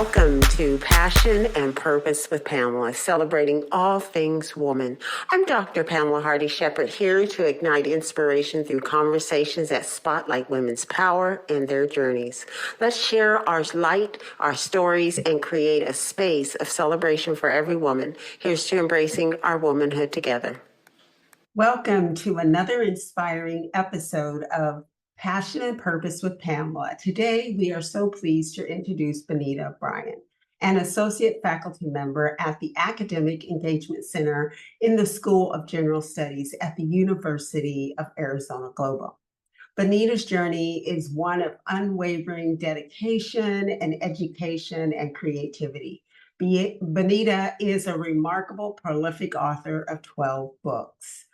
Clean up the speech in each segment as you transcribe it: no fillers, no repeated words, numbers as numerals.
Welcome to Passion and Purpose with Pamela, celebrating all things woman. I'm Dr. Pamela Hardy Shepherd, here to ignite inspiration through conversations that spotlight women's power and their journeys. Let's share our light, our stories, and create a space of celebration for every woman. Here's to embracing our womanhood together. Welcome to another inspiring episode of Passion and Purpose with Pamela. Today, we are so pleased to introduce Bonita Bryant, an associate faculty member at the Academic Engagement Center in the School of General Studies at the University of Arizona Global. Bonita's journey is one of unwavering dedication and education and creativity. Bonita is a remarkable, prolific author of 12 books.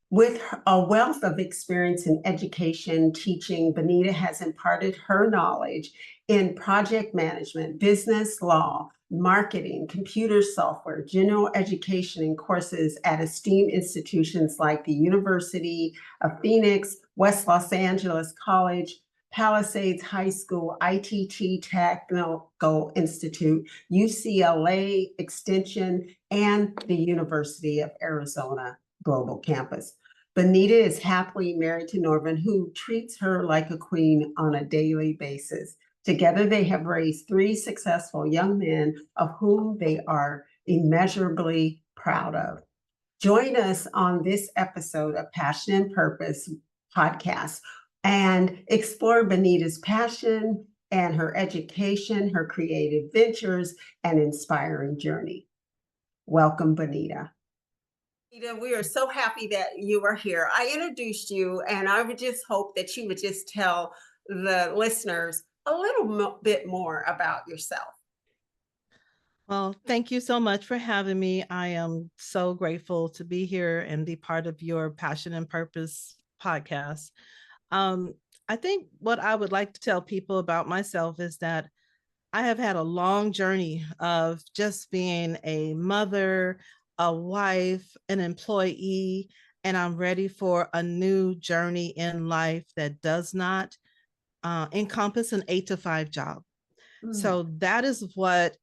With a wealth of experience in education teaching, Bonita has imparted her knowledge in project management, business law, marketing, computer software, general education, and courses at esteemed institutions like the University of Phoenix, West Los Angeles College, Palisades High School, ITT Technical Institute, UCLA Extension, and the University of Arizona Global Campus. Bonita is happily married to Norvin, who treats her like a queen on a daily basis. Together, they have raised 3 successful young men of whom they are immeasurably proud of. Join us on this episode of Passion and Purpose podcast and explore Bonita's passion and her education, her creative ventures, and inspiring journey. Welcome, Bonita. We are so happy that you are here. I introduced you, and I would just hope that you would just tell the listeners a little bit more about yourself. Well, thank you so much for having me. I am so grateful to be here and be part of your Passion and Purpose podcast. I think what I would like to tell people about myself is that I have had a long journey of just being a mother, a wife, an employee, and I'm ready for a new journey in life that does not encompass an 8-to-5 job. So that is what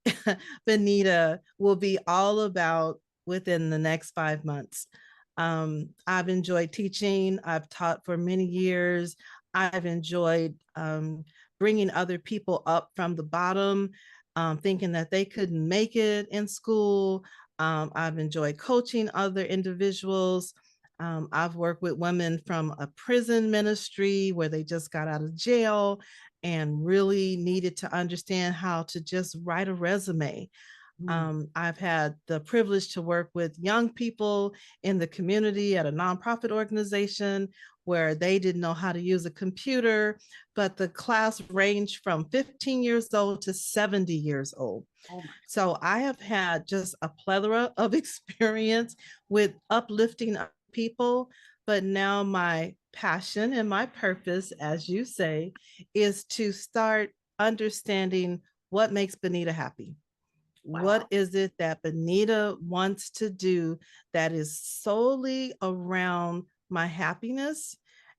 Bonita will be all about within the next 5 months. I've enjoyed teaching. I've taught for many years. I've enjoyed bringing other people up from the bottom, thinking that they couldn't make it in school. I've enjoyed coaching other individuals. I've worked with women from a prison ministry where they just got out of jail and really needed to understand how to just write a resume. I've had the privilege to work with young people in the community at a nonprofit organization where they didn't know how to use a computer, but the class ranged from 15 years old to 70 years old. So I have had just a plethora of experience with uplifting people, but now my passion and my purpose, as you say, is to start understanding what makes Bonita happy. Wow. What is it that Bonita wants to do that is solely around my happiness,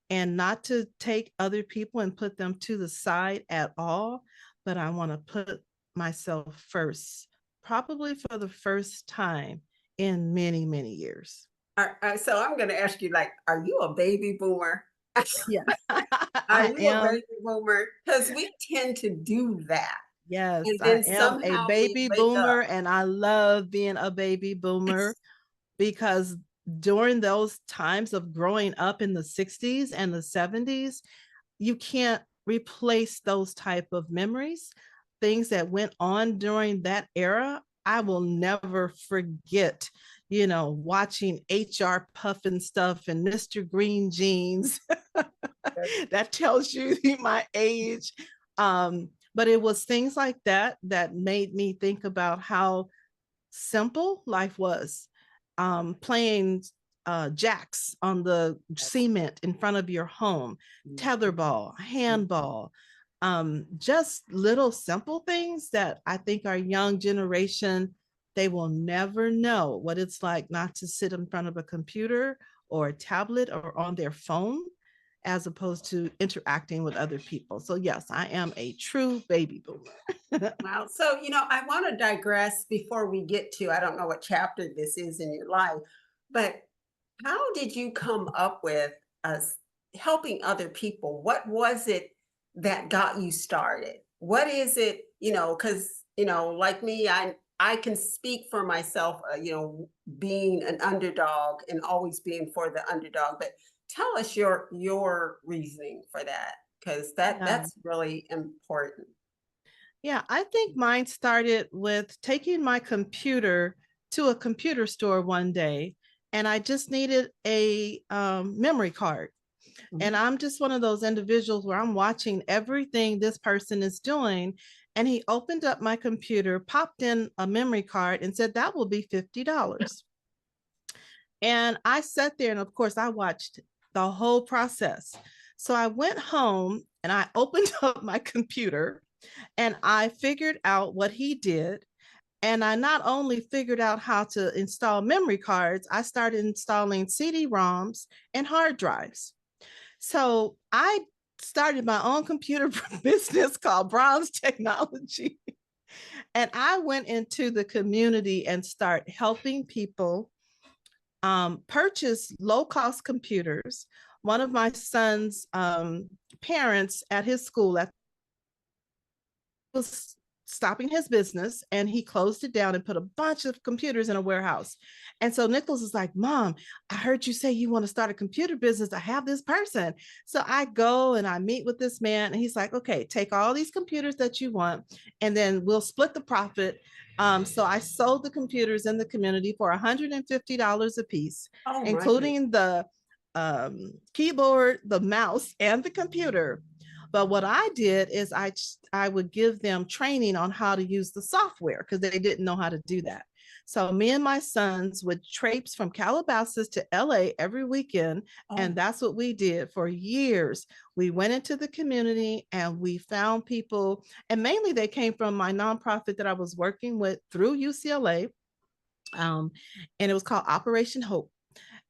and not to take other people and put them to the side at all, but I want to put myself first, probably for the first time in many, many years. So I'm going to ask you, like, are you a baby boomer? Yeah. Are you a baby boomer? Because we tend to do that. Yes, I am a baby boomer, and I love being a baby boomer because during those times of growing up in the 60s and the 70s, you can't replace those type of memories. Things that went on during that era, I will never forget, watching HR Puffin stuff and Mr. Green Jeans. That tells you my age. But it was things like that that made me think about how simple life was. Playing jacks on the cement in front of your home, tetherball, handball, just little simple things that I think our young generation, they will never know what it's like not to sit in front of a computer or a tablet or on their phone as opposed to interacting with other people. So yes, I am a true baby boomer. Wow. So, I want to digress before we get to, I don't know what chapter this is in your life, but how did you come up with us helping other people? What was it that got you started? What is it, because, like me, I can speak for myself, being an underdog and always being for the underdog, but tell us your reasoning for that, because Yeah. that's really important. Yeah, I think mine started with taking my computer to a computer store one day, and I just needed a memory card. And Mhm. I'm just one of those individuals where I'm watching everything this person is doing. And he opened up my computer, popped in a memory card, and said, "That will be $50." And I sat there, and of course, I watched the whole process. So I went home and I opened up my computer and I figured out what he did. And I not only figured out how to install memory cards, I started installing CD-ROMs and hard drives. So I started my own computer business called Bronze Technology. And I went into the community and start helping people purchase low cost computers. One of my son's parents at his school was stopping his business and he closed it down and put a bunch of computers in a warehouse. And so Nicholas is like, "Mom, I heard you say you want to start a computer business. I have this person." So I go and I meet with this man, and he's like, "Okay, take all these computers that you want, and then we'll split the profit." So I sold the computers in the community for $150 a piece, Oh my goodness. including the keyboard, the mouse, and the computer. But what I did is I would give them training on how to use the software because they didn't know how to do that. So me and my sons would traipse from Calabasas to LA every weekend, and Oh, that's what we did for years. We went into the community and we found people, and mainly they came from my nonprofit that I was working with through UCLA, um, and it was called Operation Hope.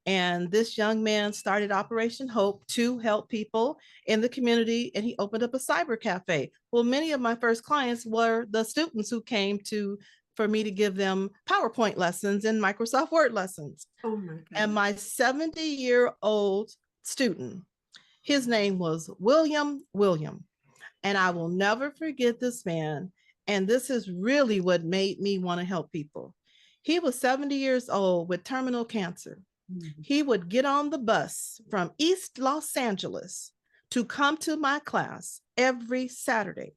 And this young man started Operation Hope to help people in the community, and he opened up a cyber cafe. Well, many of my first clients were the students who came to for me to give them PowerPoint lessons and Microsoft Word lessons. oh my And goodness. my 70-year-old student, his name was William. And I will never forget this man. And this is really what made me want to help people. He was 70 years old with terminal cancer. Mhm. He would get on the bus from East Los Angeles to come to my class every Saturday.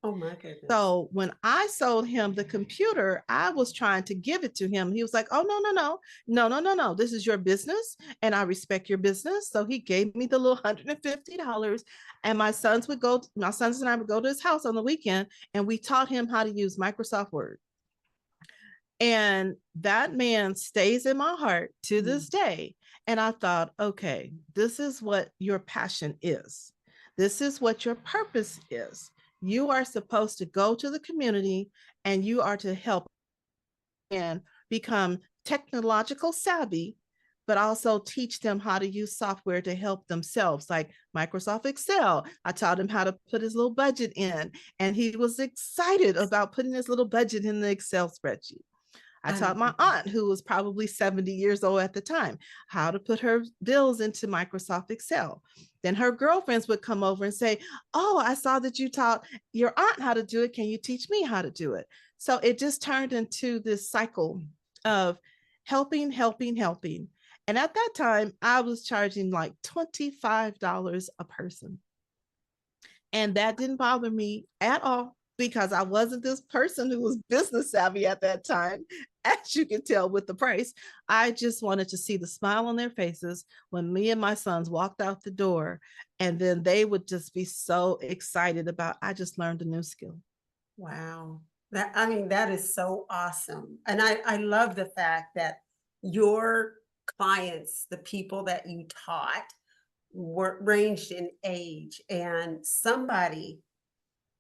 Oh my goodness. So when I sold him the computer, I was trying to give it to him. He was like, "Oh, no, no, no, no, no, no, no. This is your business and I respect your business." So he gave me the little $150. And my sons and I would go to his house on the weekend and we taught him how to use Microsoft Word. And that man stays in my heart to this Mm. day. And I thought, okay, this is what your passion is. This is what your purpose is. You are supposed to go to the community and you are to help and become technological savvy, but also teach them how to use software to help themselves, like Microsoft Excel. I taught him how to put his little budget in, and he was excited about putting his little budget in the Excel spreadsheet. I I taught my love that. aunt, who was probably 70 years old at the time, how to put her bills into Microsoft Excel. Then her girlfriends would come over and say, "Oh, I saw that you taught your aunt how to do it. Can you teach me how to do it?" So it just turned into this cycle of helping, helping, helping. And at that time, I was charging like $25 a person. And that didn't bother me at all because I wasn't this person who was business savvy at that time, as you can tell with the price. I just wanted to see the smile on their faces when me and my sons walked out the door. And then they would just be so excited about, I just learned a new skill. Wow. That is so awesome. And I love the fact that your clients, the people that you taught, were ranged in age, and somebody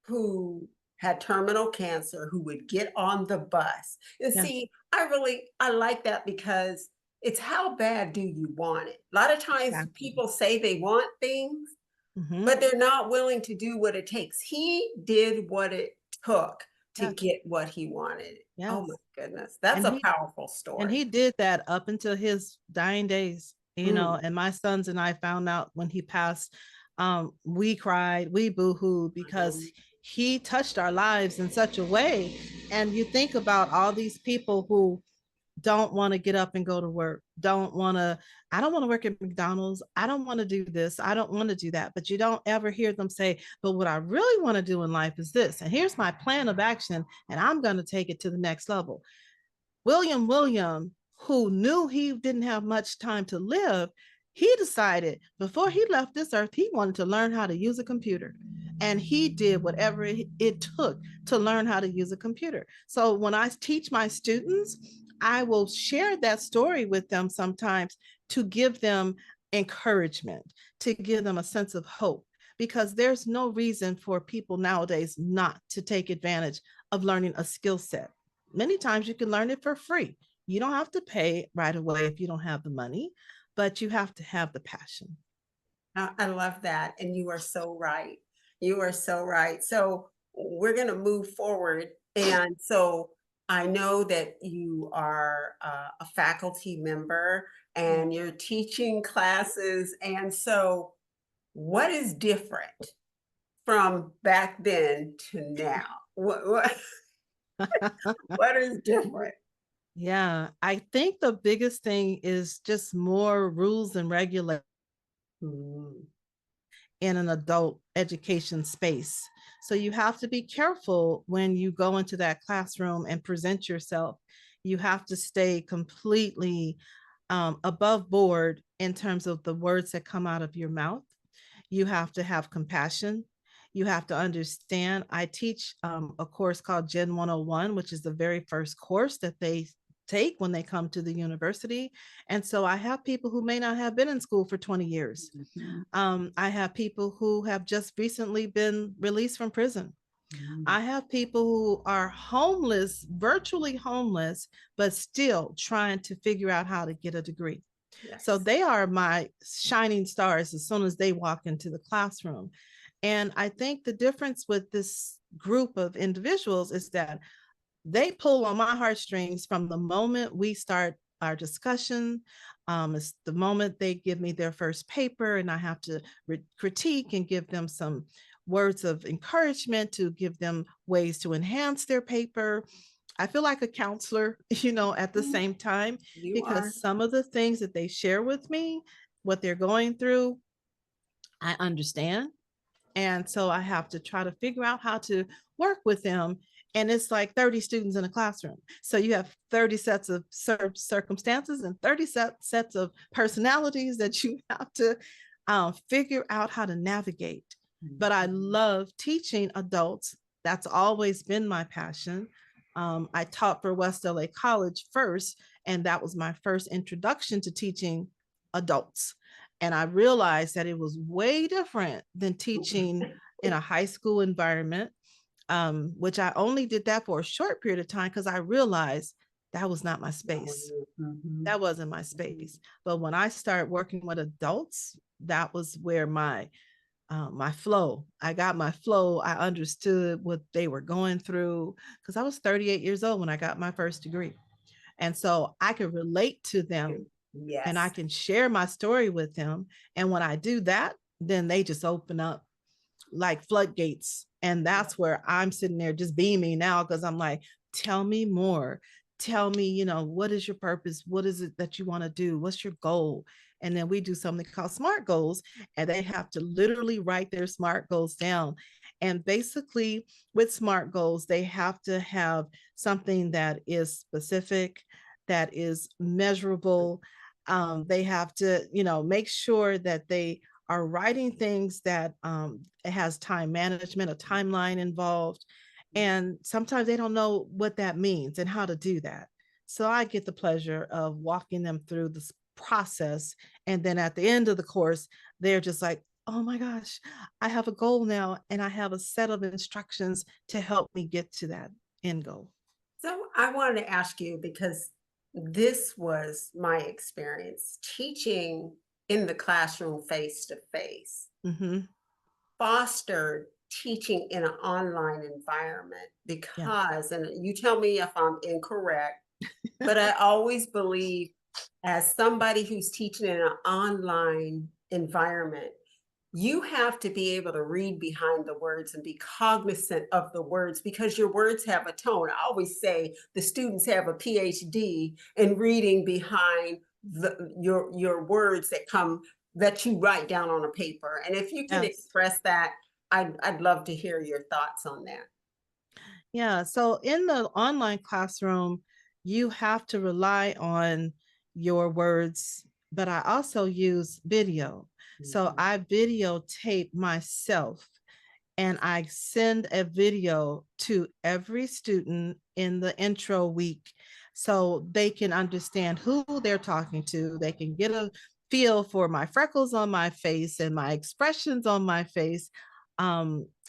who had terminal cancer who would get on the bus. And Yes. see, I like that because It's how bad do you want it? A lot of times Exactly. people say they want things, Hmm. but they're not willing to do what it takes. He did what it took to Yes. get what he wanted. Oh my Yes. goodness. That's And a he powerful and story. he did that up until his dying days, Mm. and my sons and I found out when he passed. We cried, we boo-hooed because he touched our lives in such a way. And you think about all these people who don't want to get up and go to work, don't want to, I don't want to work at McDonald's, I don't want to do this, I don't want to do that, but you don't ever hear them say, but what I really want to do in life is this, and here's my plan of action, and I'm going to take it to the next level. William, who knew he didn't have much time to live, he decided before he left this earth, he wanted to learn how to use a computer. And he did whatever it took to learn how to use a computer. So when I teach my students, I will share that story with them sometimes to give them encouragement, to give them a sense of hope, because there's no reason for people nowadays not to take advantage of learning a skill set. Many times you can learn it for free. You don't have to pay right away if you don't have the money, but you have to have the passion. I love that. And you are so right. You are so right. So we're going to move forward. And so I know that you are a faculty member and you're teaching classes. And so what is different from back then to now? What is different? Yeah, I think the biggest thing is just more rules and regulations Mm. in an adult education space. So you have to be careful when you go into that classroom and present yourself. You have to stay completely above board in terms of the words that come out of your mouth. You have to have compassion. You have to understand. I teach a course called Gen 101, which is the very first course that they take when they come to the university. And so I have people who may not have been in school for 20 years. Mhm. I have people who have just recently been released from prison. Mm. I have people who are homeless, virtually homeless, but still trying to figure out how to get a degree. So Yes. they are my shining stars as soon as they walk into the classroom. And I think the difference with this group of individuals is that they pull on my heartstrings from the moment we start our discussion. It's the moment they give me their first paper, and I have to critique and give them some words of encouragement to give them ways to enhance their paper. I feel like a counselor, at the same time, You are. because some of the things that they share with me, what they're going through, I understand. And so I have to try to figure out how to work with them. And it's like 30 students in a classroom. So you have 30 sets of circumstances and 30 sets of personalities that you have to figure out how to navigate. But I love teaching adults. That's always been my passion. I taught for West LA College first, and that was my first introduction to teaching adults. And I realized that it was way different than teaching in a high school environment, which I only did that for a short period of time because I realized that was not my space. Mhm. That wasn't my space. But when I started working with adults, that was where my flow. I got my flow. I understood what they were going through because I was 38 years old when I got my first degree. And so I could relate to them and I Yes. can share my story with them. And when I do that, then they just open up like floodgates. And that's where I'm sitting there just beaming now because I'm like, tell me more. Tell me, what is your purpose? What is it that you want to do? What's your goal? And then we do something called SMART goals, and they have to literally write their SMART goals down. And basically, with SMART goals, they have to have something that is specific, that is measurable. They have to, make sure that they are writing things that it has time management, a timeline involved. And sometimes they don't know what that means and how to do that. So I get the pleasure of walking them through this process. And then at the end of the course, they're just like, oh my gosh, I have a goal now and I have a set of instructions to help me get to that end goal. So I wanted to ask you because this was my experience teaching in the classroom face to face, Mm-hmm. fostered teaching in an online environment Yeah. because, and you tell me if I'm incorrect, but I always believe as somebody who's teaching in an online environment, you have to be able to read behind the words and be cognizant of the words because your words have a tone. I always say the students have a PhD in reading behind your words that come that you write down on a paper. And if you can Yes. express that, I'd love to hear your thoughts on that. Yeah. So in the online classroom, you have to rely on your words, but I also use video. So Mhm. I videotape myself and I send a video to every student in the intro week so they can understand who they're talking to. They can get a feel for my freckles on my face and my expressions on my face.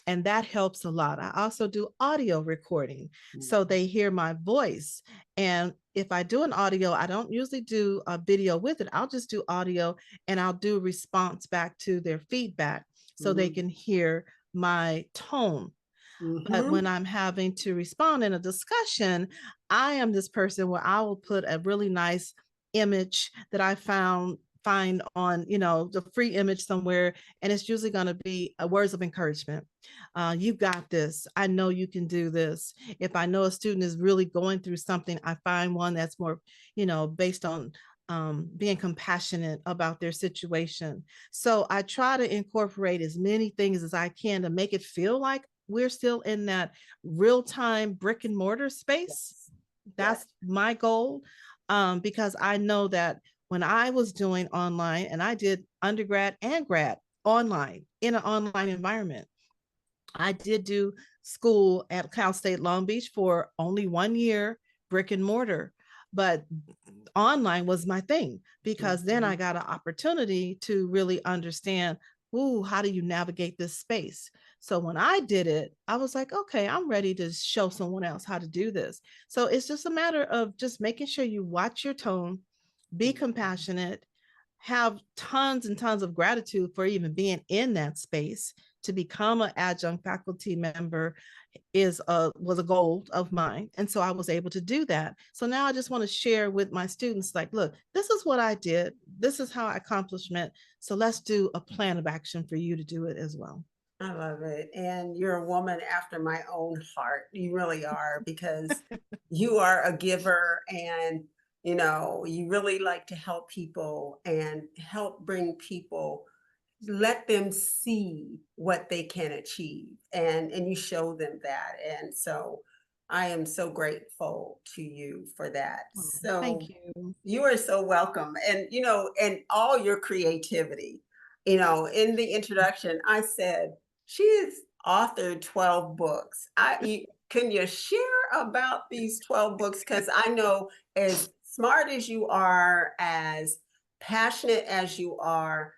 And that helps a lot. I also do audio recording so they hear my voice. And if I do an audio, I don't usually do a video with it. I'll just do audio and I'll do response back to their feedback so they Mhm. can hear my tone. But Mhm. when I'm having to respond in a discussion, I am this person where I will put a really nice image that I find on the free image somewhere, and it's usually going to be words of encouragement. You got this. I know you can do this. If I know a student is really going through something, I find one that's more based on being compassionate about their situation. So I try to incorporate as many things as I can to make it feel like we're still in that real time brick and mortar space. Yes. That's Yes. my goal, because I know that when I was doing online, and I did undergrad and grad online in an online environment, I did do school at Cal State Long Beach for only 1 year, brick and mortar, but online was my thing because then I Mhm. got an opportunity to really understand, ooh, how do you navigate this space? So when I did it, I was like, okay, I'm ready to show someone else how to do this. So it's just a matter of just making sure you watch your tone, be compassionate, have tons and tons of gratitude for even being in that space. To become an adjunct faculty member was a goal of mine, and so I was able to do that. So now I just want to share with my students, like, look, this is what I did, this is how I accomplished it, so let's do a plan of action for you to do it as well. I love it. And you're a woman after my own heart. You really are, because you are a giver and you really like to help people and help bring people, let them see what they can achieve, and you show them that. And so I am so grateful to you for that. Oh, So thank you. you are so welcome. And and all your creativity. In the introduction, I said she's authored 12 books. Can you share about these 12 books? Because I know, as smart as you are, as passionate as you are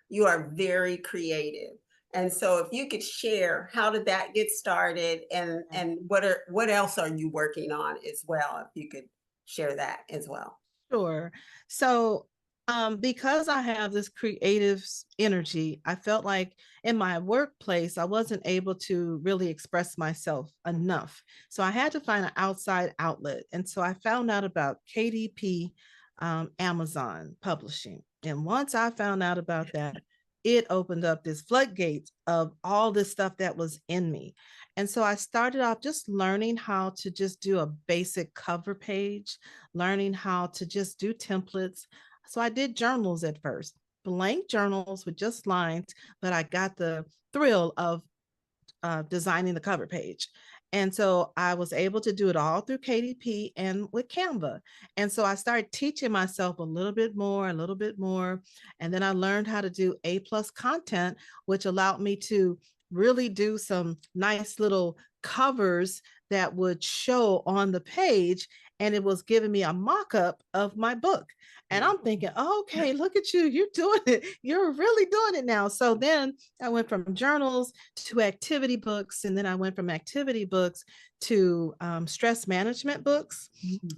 very creative. And so if you could share, how did that get started, and what else are you working on as well, if you could share that as well. Sure. So, because I have this creative energy, I felt like in my workplace, I wasn't able to really express myself enough. So, I had to find an outside outlet. And so, I found out about KDP, Amazon publishing. And once I found out about that, it opened up this floodgate of all this stuff that was in me. And so I started off just learning how to just do a basic cover page, learning how to just do templates. So I did journals at first, blank journals with just lines, but I got the thrill of designing the cover page. And so I was able to do it all through KDP and with Canva. And so I started teaching myself a little bit more, a little bit more. And then I learned how to do A plus content, which allowed me to really do some nice little covers that would show on the page, and it was giving me a mock-up of my book. And I'm thinking, okay, look at you, you're doing it, you're really doing it now. So then I went from journals to activity books, and then I went from activity books to stress management books.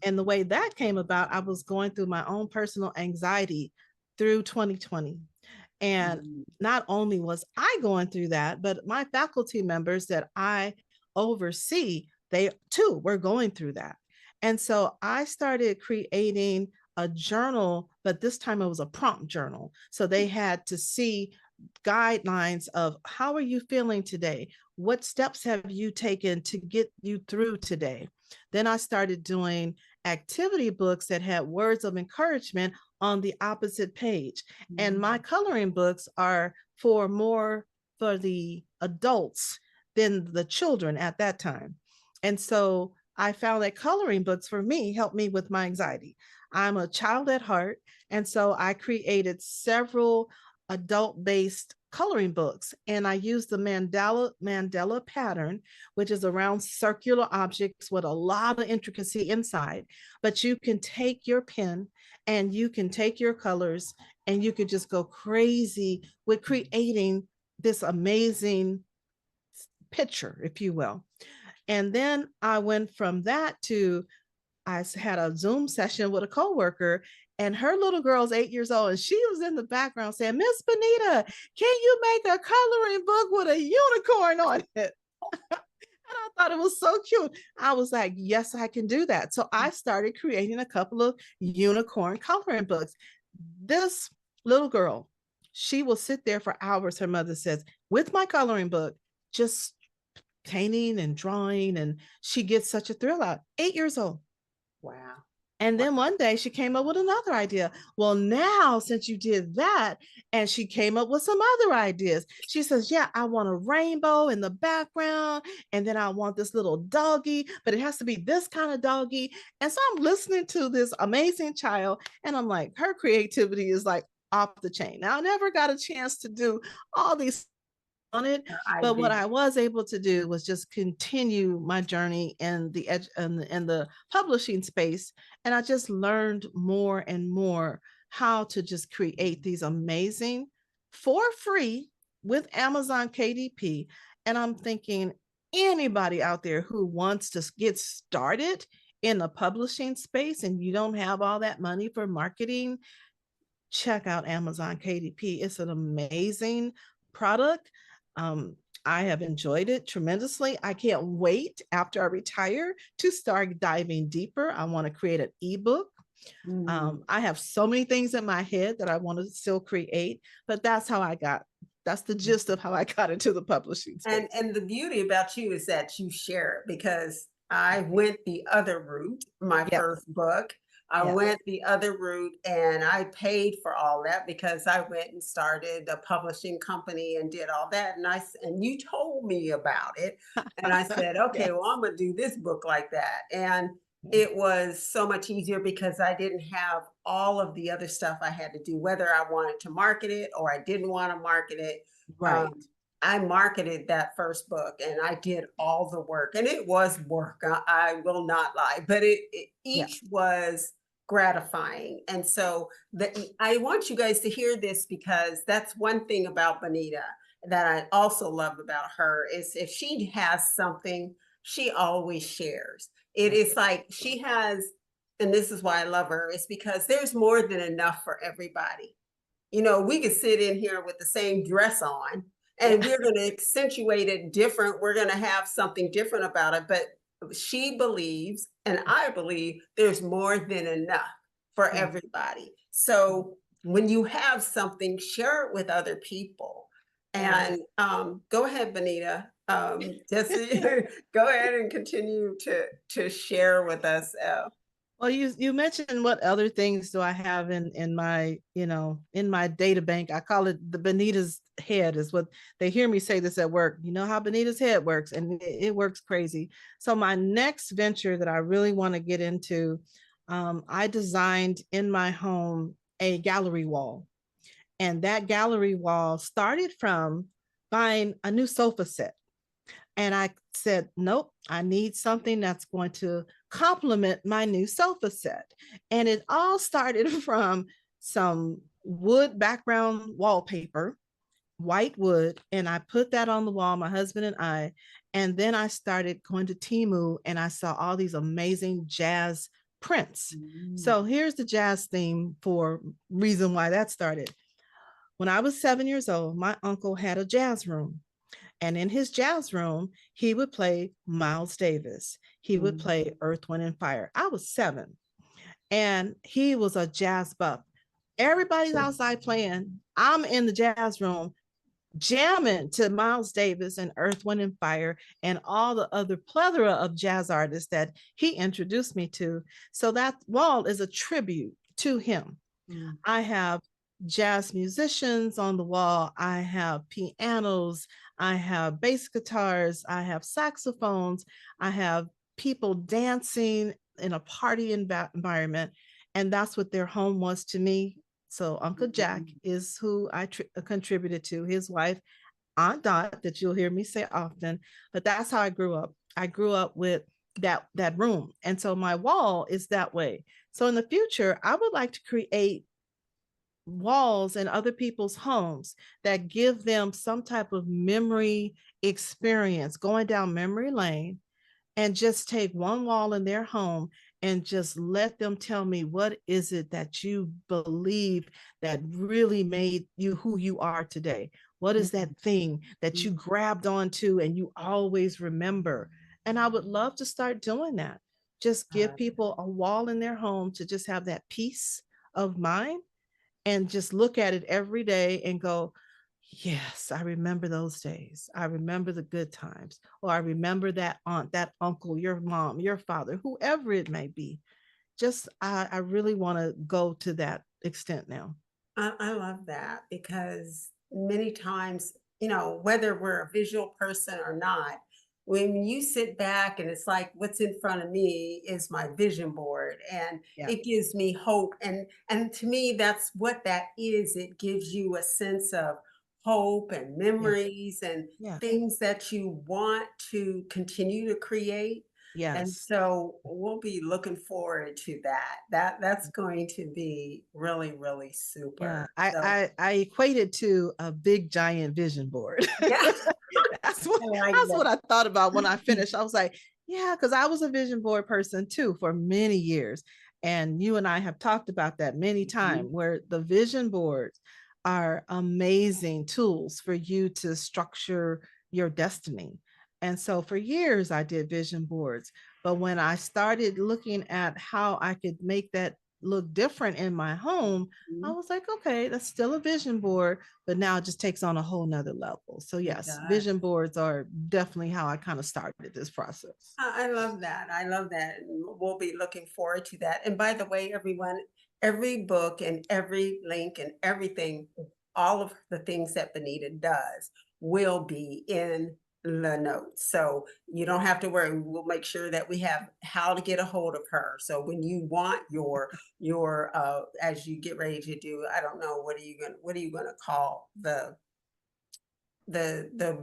And the way that came about, I was going through my own personal anxiety through 2020. And not only was I going through that, but my faculty members that I oversee, they too were going through that. And so I started creating a journal, but this time it was a prompt journal. So they had to see guidelines of how are you feeling today? What steps have you taken to get you through today? Then I started doing activity books that had words of encouragement on the opposite page. And my coloring books are more for the adults than the children at that time. And so I found that coloring books for me helped me with my anxiety. I'm a child at heart. And so I created several adult based coloring books, and I use the Mandala pattern, which is around circular objects with a lot of intricacy inside. But you can take your pen and you can take your colors and you could just go crazy with creating this amazing picture, if you will. And then I went from that to I had a Zoom session with a coworker, and her little girl's 8 years old, and she was in the background saying, Miss Bonita, can you make a coloring book with a unicorn on it? And I thought it was so cute. I was like, yes, I can do that. So I started creating a couple of unicorn coloring books. This little girl, she will sit there for hours, her mother says, with my coloring book, just painting and drawing. And she gets such a thrill out. 8 years old. Wow. And then one day she came up with another idea. Well, now since you did that, and she came up with some other ideas. She says, yeah, I want a rainbow in the background. And then I want this little doggy, but it has to be this kind of doggy. And so I'm listening to this amazing child, and I'm like, her creativity is like off the chain. Now, I never got a chance to do all these on it, but what I was able to do was just continue my journey in the in the publishing space, and I just learned more and more how to just create these amazing for free with Amazon KDP. And I'm thinking anybody out there who wants to get started in the publishing space and you don't have all that money for marketing, check out Amazon KDP. It's an amazing product. Um, I have enjoyed it tremendously. I can't wait after I retire to start diving deeper. I want to create an ebook. I have so many things in my head that I want to still create, but that's the gist of how I got into the publishing space. And the beauty about you is that you share it, because I went the other route, my first book. I went the other route, and I paid for all that because I went and started a publishing company and did all that. And you told me about it. And I said, okay, well, I'm going to do this book like that. And it was so much easier because I didn't have all of the other stuff I had to do, whether I wanted to market it or I didn't want to market it. Right. I marketed that first book and I did all the work, and it was work. I will not lie, but each was gratifying. And so I want you guys to hear this, because that's one thing about Bonita that I also love about her is if she has something, she always shares. It is like she has, and this is why I love her, is because there's more than enough for everybody. You know, we could sit in here with the same dress on and we're going to accentuate it different. We're going to have something different about it. But she believes, and I believe, there's more than enough for everybody. So when you have something, share it with other people. And go ahead, Bonita. Just go ahead and continue to share with us. Well, you mentioned what other things do I have in my, in my data bank. I call it the Bonita's head, is what they hear me say this at work. You know how Bonita's head works, and it works crazy. So my next venture that I really want to get into, I designed in my home a gallery wall. And that gallery wall started from buying a new sofa set. And I said, nope, I need something that's going to complement my new sofa set. And it all started from some wood background wallpaper, white wood, and I put that on the wall, my husband and I. And then I started going to Temu and I saw all these amazing jazz prints. So here's the jazz theme for reason why that started. When I was 7 years old, my uncle had a jazz room. And in his jazz room, he would play Miles Davis. He would play Earth, Wind, and Fire. I was 7, and he was a jazz buff. Everybody's outside playing. I'm in the jazz room jamming to Miles Davis and Earth, Wind, and Fire and all the other plethora of jazz artists that he introduced me to. So that wall is a tribute to him. I have jazz musicians on the wall. I have pianos. I have bass guitars. I have saxophones. I have people dancing in a party environment. And that's what their home was to me. So Uncle Jack is who I contributed to, his wife, Aunt Dot, that you'll hear me say often. But that's how I grew up. I grew up with that room. And so my wall is that way. So in the future, I would like to create walls in other people's homes that give them some type of memory experience, going down memory lane, and just take one wall in their home and just let them tell me, what is it that you believe that really made you who you are today? What is that thing that you grabbed onto and you always remember? And I would love to start doing that. Just give people a wall in their home to just have that peace of mind and just look at it every day and go, yes, I remember those days. I remember the good times. Or I remember that aunt, that uncle, your mom, your father, whoever it may be. Just, I really want to go to that extent now. I love that because many times, whether we're a visual person or not, when you sit back and it's like what's in front of me is my vision board, and Yeah. it gives me hope, and to me that's what that is. It gives you a sense of hope and Yeah. memories and Yeah. things that you want to continue to create. And Yes. so we'll be looking forward to that. That's going to be really, really Yeah. super. I, So I, I equate it to a big giant vision board. yeah, that's what I like that's that. what I thought about when I finished. I was like, yeah, because I was a vision board person too for many years. And you and I have talked about that many times, where the vision boards are amazing tools for you to structure your destiny. And so for years I did vision boards. But when I started looking at how I could make that look different in my home, I was like, okay, that's still a vision board, but now it just takes on a whole nother level. So It yes, does. vision boards are definitely how I kind of started this process. I love that. I love that. And we'll be looking forward to that. And by the way, everyone, every book and every link and everything, all of the things that Bonita does will be in the notes. So you don't have to worry. We'll make sure that we have how to get a hold of her. So when you want your as you get ready to do, I don't know, what are you gonna call the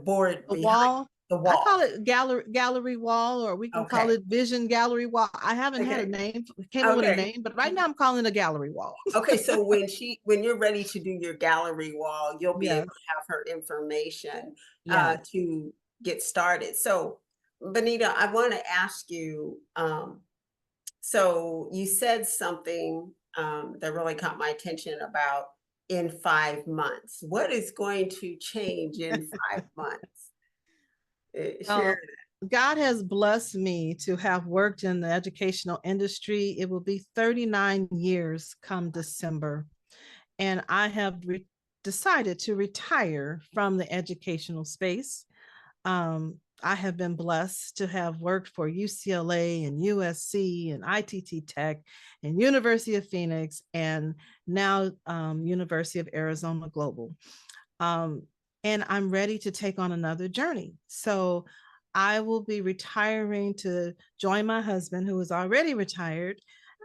board The behind wall, the I call wall? it gallery wall, or we can call Okay. it vision gallery wall. I haven't had a Okay. name, came up with a Okay. name, but right now I'm calling it a gallery wall. Okay, so when you're ready to do your gallery wall, you'll be able Yes, to have her information yes. to get started. So, Benita, I want to ask you. So you said something that really caught my attention about in 5 months. What is going to change in 5 months? Share. Well, God has blessed me to have worked in the educational industry. It will be 39 years come December. And I have decided to retire from the educational space. I have been blessed to have worked for UCLA and USC and ITT Tech and University of Phoenix and now University of Arizona Global. Um, and I'm ready to take on another journey. So I will be retiring to join my husband, who is already retired,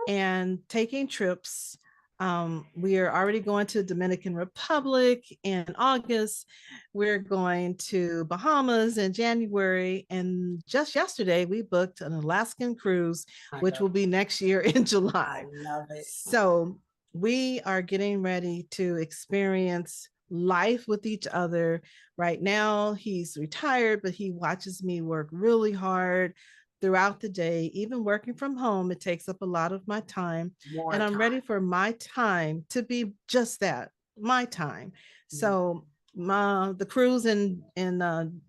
and taking trips We are already going to Dominican Republic in August. We're going to Bahamas in January. And just yesterday, we booked an Alaskan cruise, I which love will be next year in I July. love it. So we are getting ready to experience life with each other. Right now, he's retired, but he watches me work really hard throughout the day. Even working from home, it takes up a lot of my time. More And I'm time. ready for my time to be just that, my time. So the cruise in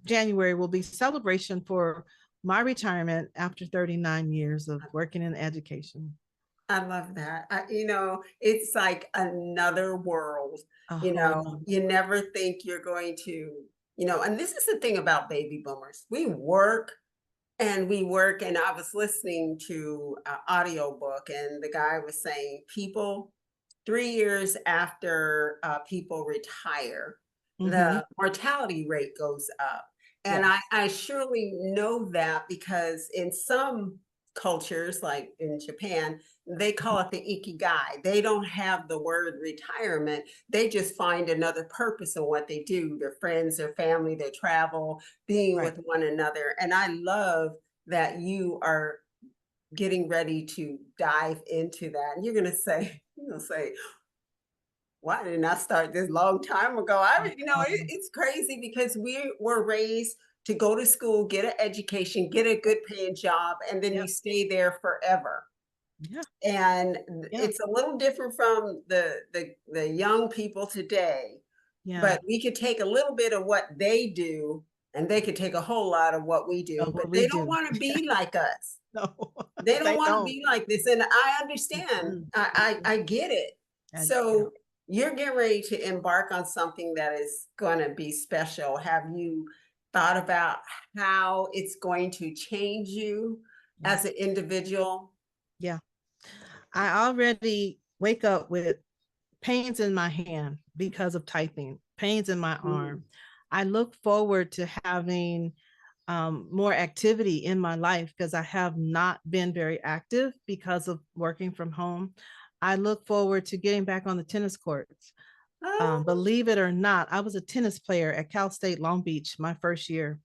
January will be celebration for my retirement after 39 years of working in education. I love that. It's like another world. A whole nother You world. never think you're going to, and this is the thing about baby boomers. We work and we work, and I was listening to an audio book, and the guy was saying people 3 years after people retire, Mm-hmm. the mortality rate goes up. And Yes. I surely know that because in some cultures, like in Japan, they call it the ikigai. They don't have the word retirement. They just find another purpose in what they do, their friends, their family, their travel, being Right. with one another. And I love that you are getting ready to dive into that. And you're gonna say, why didn't I start this long time ago? It's crazy because we were raised to go to school, get an education, get a good paying job, and then you Yep. stay there forever. Yeah. And Yeah. it's a little different from the young people today, Yeah. but we could take a little bit of what they do, and they could take a whole lot of what we Know do, but what we they don't do. want to be like us. No, They don't they want to don't. be like this. And I understand. Mm-mm. I get it. Yeah. So you're getting ready to embark on something that is going to be special. Have you thought about how it's going to change you Yeah. as an individual? Yeah. I already wake up with pains in my hand because of typing, pains in my Mm. arm. I look forward to having more activity in my life because I have not been very active because of working from home. I look forward to getting back on the tennis courts. Oh, Believe it or not, I was a tennis player at Cal State Long Beach my first year.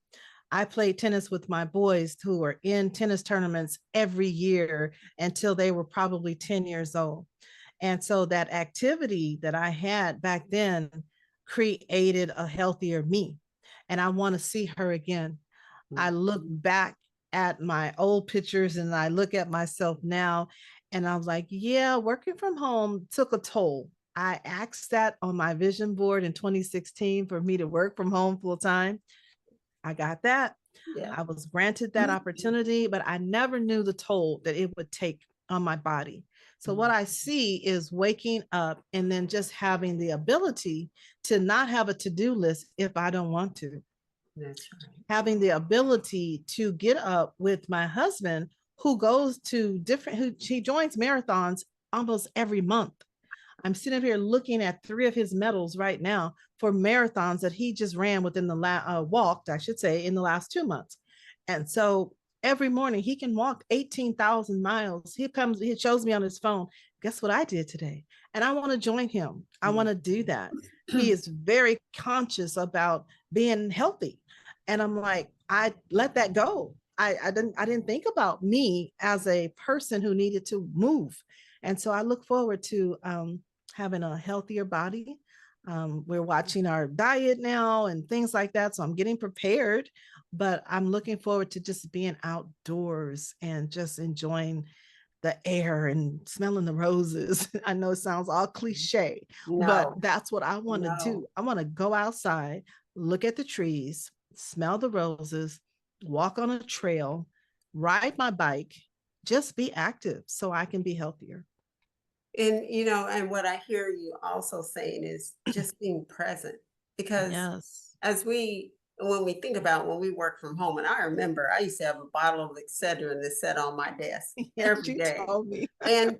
I played tennis with my boys who were in tennis tournaments every year until they were probably 10 years old. And so that activity that I had back then created a healthier me. And I want to see her again. I look back at my old pictures and I look at myself now and I was like, yeah, working from home took a toll. I asked that on my vision board in 2016 for me to work from home full time. I got that. yeah. I was granted that opportunity, but I never knew the toll that it would take on my body. So, what I see is waking up and then just having the ability to not have a to do list if I don't want to, That's right. having the ability to get up with my husband who goes to different, who he joins marathons almost every month. I'm sitting here looking at 3 of his medals right now for marathons that he just ran within the walked, I should say, in the last 2 months. And so every morning he can walk 18,000 miles. He shows me on his phone, guess what I did today? And I want to join him. I want to do that. He is very conscious about being healthy. And I'm like, I let that go. I didn't think about me as a person who needed to move. And so I look forward to having a healthier body. We're watching our diet now and things like that. So I'm getting prepared, but I'm looking forward to just being outdoors and just enjoying the air and smelling the roses. I know it sounds all cliche, but No, that's what I want to no. do. I want to go outside, look at the trees, smell the roses, walk on a trail, ride my bike, just be active so I can be healthier. And what I hear you also saying is just being present. Because Yes. as when we think about when we work from home, and I remember I used to have a bottle of Excedrin that sat on my desk Yes, every you day. told me. And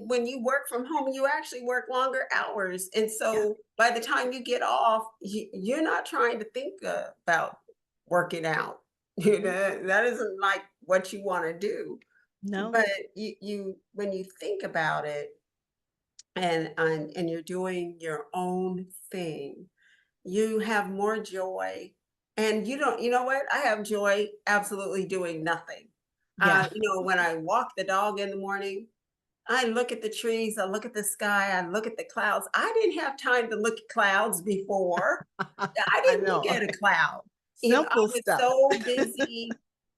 when you work from home, you actually work longer hours. And Yeah. so by the time you get off, you're not trying to think about working out. That isn't like what you want to do. No. But you when you think about it, and you're doing your own thing, you have more joy. And you know what? I have joy absolutely doing nothing. Yeah. When I walk the dog in the morning, I look at the trees, I look at the sky, I look at the clouds. I didn't have time to look at clouds before. I I didn't look know. at a cloud. I Simple was stuff. so busy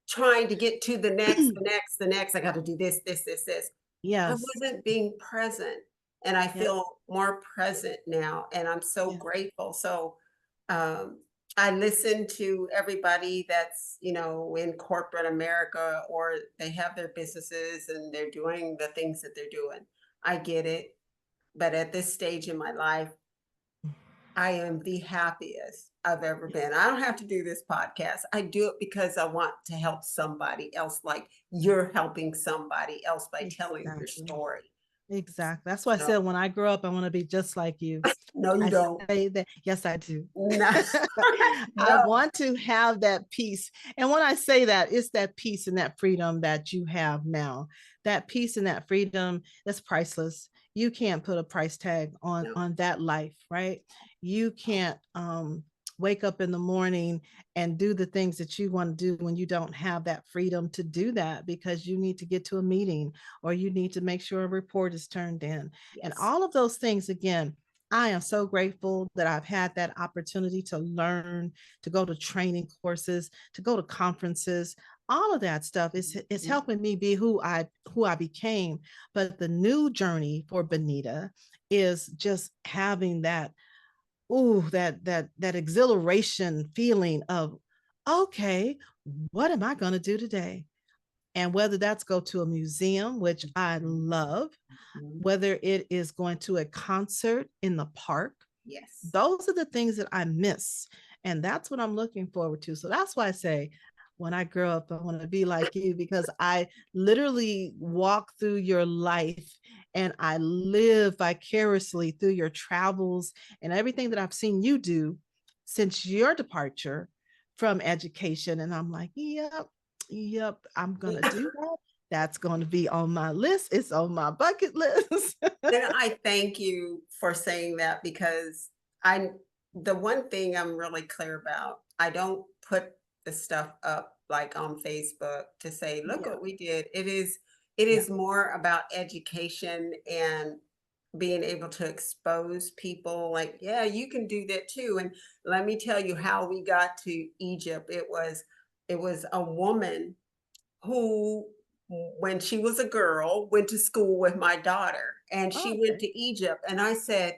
trying to get to the next, the next, the next. I got to do this, this, this, this. I Yes. wasn't being present. And I Yep. feel more present now. And I'm so Yeah. grateful. So um, I listen to everybody that's, in corporate America, or they have their businesses and they're doing the things that they're doing. I get it. But at this stage in my life, I am the happiest I've ever been. I don't have to do this podcast. I do it because I want to help somebody else, like you're helping somebody else by telling your Exactly. story. Exactly. That's why I So, said when I grow up, I want to be just like you. no, you I don't. say that, yes, I do. No, I no, want to have that peace. And when I say that, it's that peace and that freedom that you have now. That peace and that freedom that's priceless. You can't put a price tag no. on that life, right? You can't wake up in the morning and do the things that you want to do when you don't have that freedom to do that because you need to get to a meeting or you need to make sure a report is turned in. And Yes. all of those things, again, I am so grateful that I've had that opportunity to learn, to go to training courses, to go to conferences. All of that stuff is helping me be who I became. But the new journey for Bonita is just having that that exhilaration feeling of, okay, what am I going to do today? And whether that's go to a museum, which I love, Mhm. whether it is going to a concert in the park, Yes. those are the things that I miss. And that's what I'm looking forward to. So that's why I say, when I grow up, I want to be like you because I literally walk through your life and I live vicariously through your travels and everything that I've seen you do since your departure from education. And I'm like, yep, I'm going to do that. That's going to be on my list. It's on my bucket list. And I thank you for saying that, because I the one thing I'm really clear about, I don't put the stuff up like on Facebook to say, look Yeah. what we did. It Yeah. is more about education and being able to expose people like, yeah, you can do that too. And let me tell you how we got to Egypt. It was a woman who, when she was a girl, went to school with my daughter, and Oh, she went okay. to Egypt. And I said,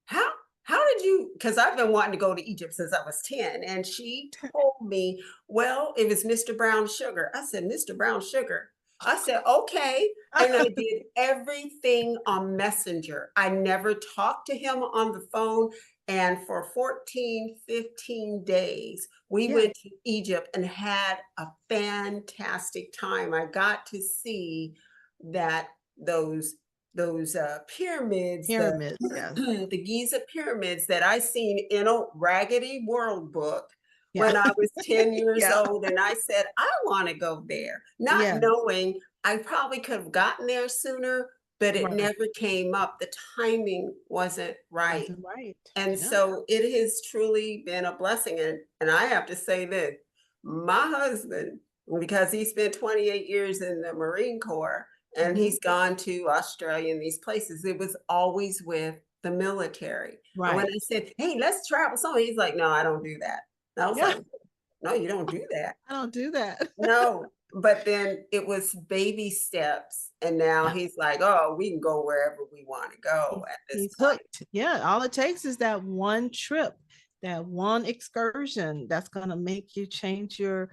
how how did you, because I've been wanting to go to Egypt since I was 10. And she told me, well, it was Mr. Brown Sugar. I said, Mr. Brown Sugar. I said, okay. And I did everything on Messenger. I never talked to him on the phone. And for 14, 15 days, we Yeah. went to Egypt and had a fantastic time. I got to see that those pyramids, the Pyramids. Yes. the Giza pyramids that I seen in a Raggedy World book Yeah. when I was 10 years Yeah. old. And I said, I want to go there, not Yeah. knowing I probably could have gotten there sooner, but it Right. never came up. The timing wasn't right. Wasn't right. And Yeah. so it has truly been a blessing. And I have to say this, my husband, because he spent 28 years in the Marine Corps and Hmm. he's gone to Australia and these places, it was always with the military. And when Right. I said, hey, let's travel somewhere, he's like, no, I don't do that. And I was Yeah. like, no, you don't do that. I don't do that. No. But then it was baby steps. And now Yeah. he's like, oh, we can go wherever we want to go at this He's point. hooked. Yeah. All it takes is that one trip, that one excursion that's gonna make you change your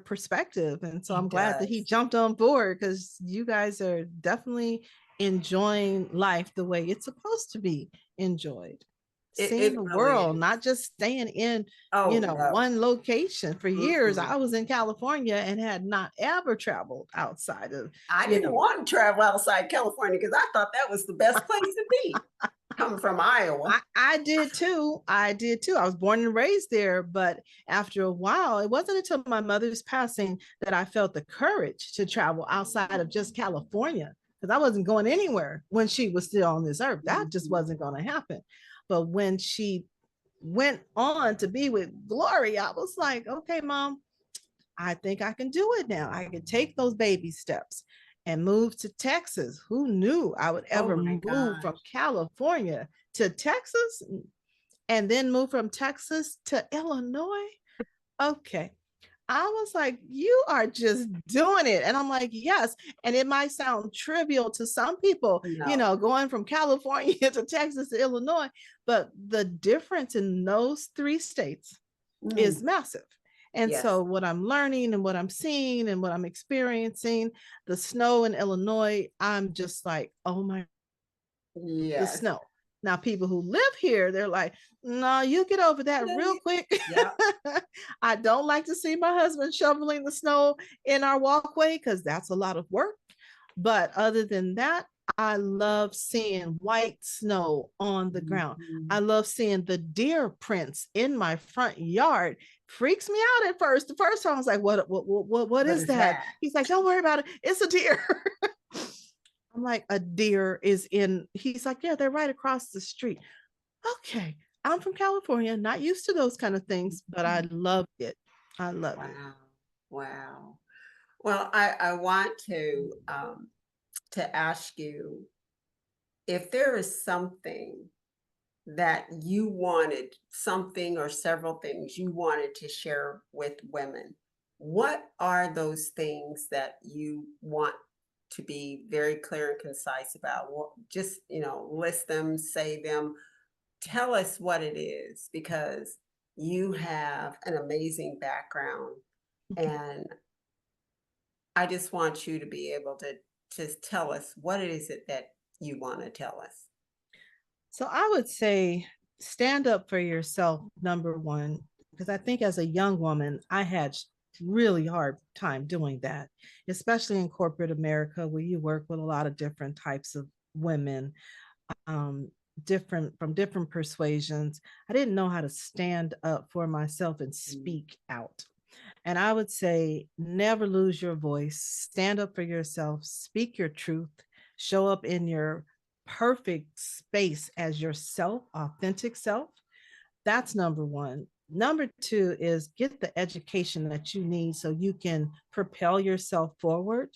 perspective. And so I'm It glad that he does. jumped on board because you guys are definitely enjoying life the way it's supposed to be enjoyed. Seeing It the really world, is. not just staying in, Oh, no. one location. For years, Mm-mm. I was in California and had not ever traveled outside of, I you didn't know, want to travel outside California because I thought that was the best place to be, coming from Iowa. I did too. I did too. I was born and raised there, but after a while, it wasn't until my mother's passing that I felt the courage to travel outside of just California. because I wasn't going anywhere when she was still on this earth. That just wasn't going to happen. But when she went on to be with Glory, I was like, okay, mom, I think I can do it now. I can take those baby steps and move to Texas. Who knew I would Oh ever my move gosh. from California to Texas and then move from Texas to Illinois? Okay. I was like, you are just doing it. And I'm like, yes. And it might sound trivial to some people, No. going from California to Texas to Illinois, but the difference in those three states is Mm, massive. And yes. so, what I'm learning and what I'm seeing and what I'm experiencing, the snow in Illinois, I'm just like, oh my, the Yes. snow. Now, people who live here, they're like, no, you get over that Yeah, real quick. yeah. I don't like to see my husband shoveling the snow in our walkway because that's a lot of work. But other than that, I love seeing white snow on the ground. I Mhm. love seeing the deer prints in my front yard. Freaks me out at first. The first time I was like, what What is is that? that? He's like, don't worry about it. It's a deer. I'm like, a deer is in, he's like, yeah, they're right across the street. Okay. I'm from California, not used to those kind of things, but I love it. I love it. Wow. Wow. Well, I want to ask you if there is something that you wanted, something or several things you wanted to share with women. What are those things that you want to be very clear and concise about? Just, list them, say them, tell us what it is, because you have an amazing background, and I just want you to be able to tell us what it is that you want to tell us. So I would say stand up for yourself, number one, because I think as a young woman, I had really hard time doing that, especially in corporate America where you work with a lot of different types of women, um, different from different persuasions. I didn't know how to stand up for myself and Mm. speak out. And I would say never lose your voice, stand up for yourself, speak your truth, show up in your perfect space as yourself, authentic self. That's number one. Number two is get the education that you need so you can propel yourself forward.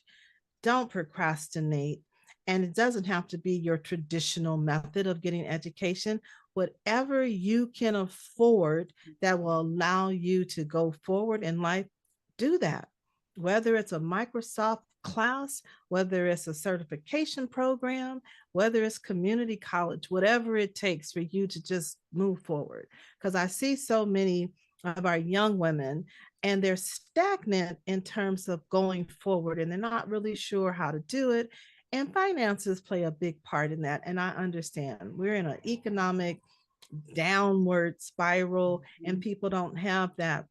Don't procrastinate. And it doesn't have to be your traditional method of getting education. Whatever you can afford that will allow you to go forward in life, do that. Whether it's a Microsoft class, whether it's a certification program, whether it's community college, whatever it takes for you to just move forward. Because I see so many of our young women and they're stagnant in terms of going forward and they're not really sure how to do it. And finances play a big part in that. And I understand we're in an economic downward spiral and Mhm. people don't have that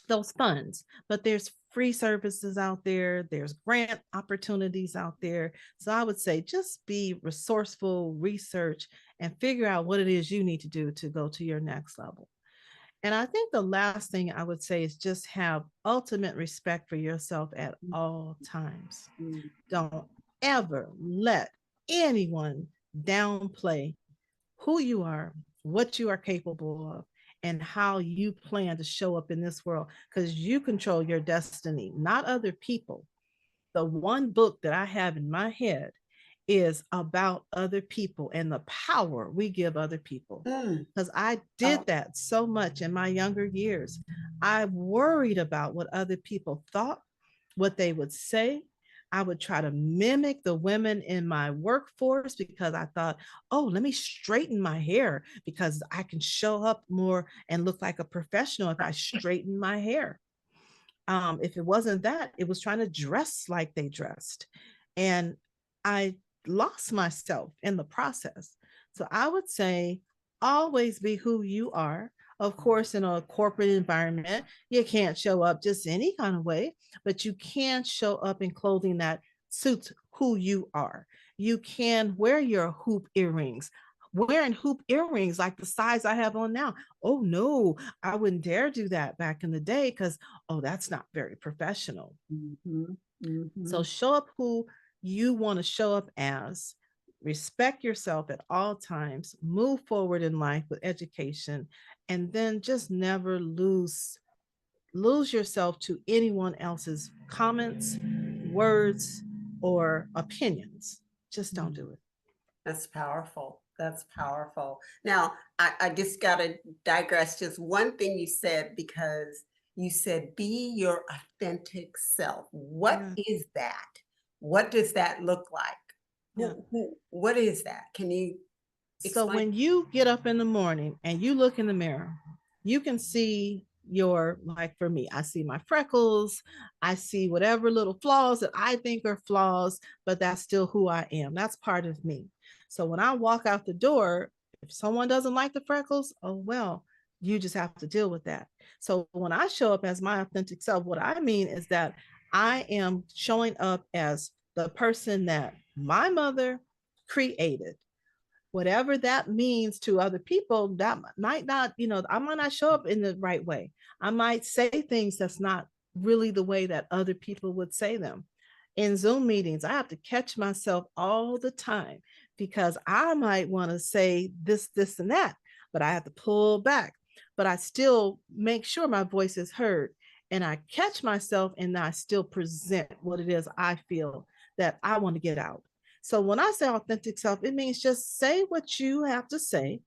those funds, but there's free services out there, there's grant opportunities out there. So I would say just be resourceful, research, and figure out what it is you need to do to go to your next level. And I think the last thing I would say is just have ultimate respect for yourself at all times. Mhm. Don't ever let anyone downplay who you are, what you are capable of, and how you plan to show up in this world because you control your destiny, not other people. The one book that I have in my head is about other people and the power we give other people. Mm. Because I Oh, did that so much in my younger years. I worried about what other people thought, what they would say. I would try to mimic the women in my workforce because I thought, oh, let me straighten my hair because I can show up more and look like a professional if I straighten my hair. If it wasn't that, it was trying to dress like they dressed. And I lost myself in the process. So I would say always be who you are. Of course, in a corporate environment, you can't show up just any kind of way, but you can show up in clothing that suits who you are. You can wear your hoop earrings. Wearing hoop earrings like the size I have on now. Oh no, I wouldn't dare do that back in the day because oh, that's not very professional. mhm, So mhm. show up who you want to show up as, respect yourself at all times, move forward in life with education, and then just never lose yourself to anyone else's comments, words, or opinions. Just don't do it. That's powerful. That's powerful. Now, I just got to digress just one thing you said, because you said, be your authentic self. What Yeah. is that? What does that look like? Yeah. What is that? Can you So explain? when you get up in the morning and you look in the mirror, you can see your, like for me, I see my freckles, I see whatever little flaws that I think are flaws, but that's still who I am. That's part of me. So when I walk out the door, if someone doesn't like the freckles, oh well, you just have to deal with that. So when I show up as my authentic self, what I mean is that I am showing up as the person that my mother created. Whatever that means to other people, that might not, I might not show up in the right way. I might say things that's not really the way that other people would say them. In Zoom meetings, I have to catch myself all the time because I might want to say this, and that, but I have to pull back. But I still make sure my voice is heard, and I catch myself and I still present what it is I feel that I want to get out. So when I say authentic self, it means just say what you have to say,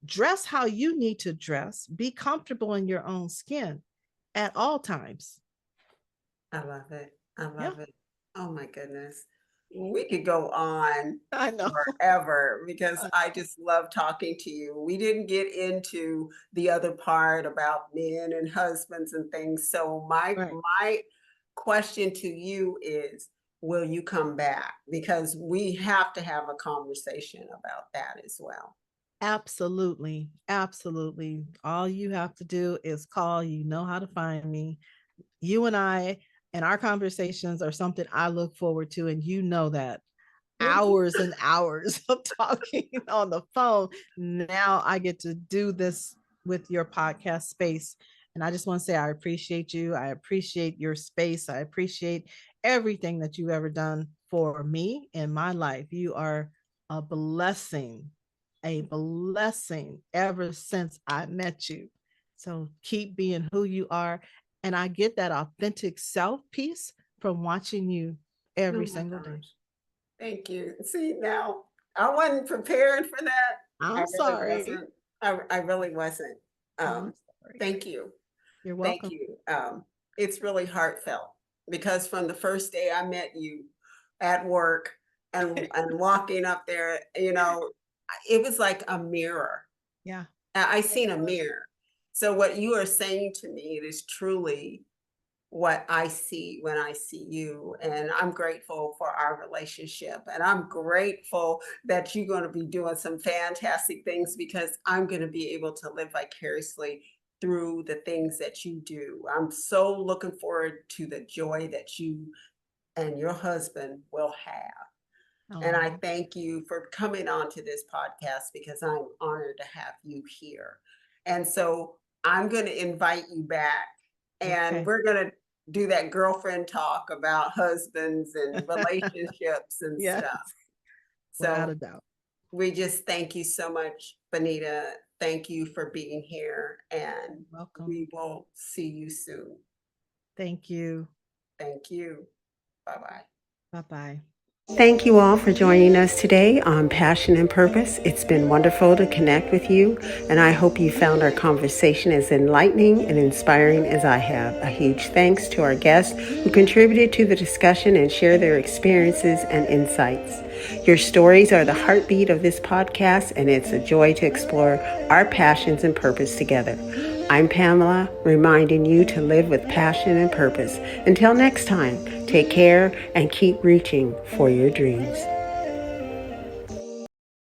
dress how you need to dress, be comfortable in your own skin at all times. I love it. I Yeah, love it. Oh my goodness. We could go on I know. forever because I just love talking to you. We didn't get into the other part about men and husbands and things. So Right. my question to you is, will you come back? Because we have to have a conversation about that as well. Absolutely. Absolutely. All you have to do is call. You know how to find me. You and our conversations are something I look forward to. And you know that. Hours and hours of talking on the phone. Now I get to do this with your podcast space. And I just want to say I appreciate you. I appreciate your space. I appreciate everything that you've ever done for me in my life. You are a blessing ever since I met you. So keep being who you are. And I get that authentic self piece from watching you Oh every my single day. gosh. Thank you. See, now I wasn't prepared for that. I I'm really sorry. wasn't. I really wasn't. I'm Um, sorry. thank you. You're Thank welcome. you. It's really heartfelt because from the first day I met you at work and walking up there, it was like a mirror. Yeah. I seen a mirror. So what you are saying to me, it is truly what I see when I see you. And I'm grateful for our relationship. And I'm grateful that you're going to be doing some fantastic things because I'm going to be able to live vicariously through the things that you do. I'm so looking forward to the joy that you and your husband will have. And I Oh, thank you for coming on to this podcast because I'm honored to have you here. And so I'm going to invite you back and okay. we're going to do that girlfriend talk about husbands and relationships and Yes, stuff. without a So doubt. we just thank you so much, Bonita. Thank you for being here and Welcome. we will see you soon. Thank you. Thank you. Bye bye. Bye bye. Thank you all for joining us today on Passion and Purpose. It's been wonderful to connect with you, and I hope you found our conversation as enlightening and inspiring as I have. A huge thanks to our guests who contributed to the discussion and shared their experiences and insights. Your stories are the heartbeat of this podcast, and it's a joy to explore our passions and purpose together. I'm Pamela, reminding you to live with passion and purpose. Until next time, take care and keep reaching for your dreams.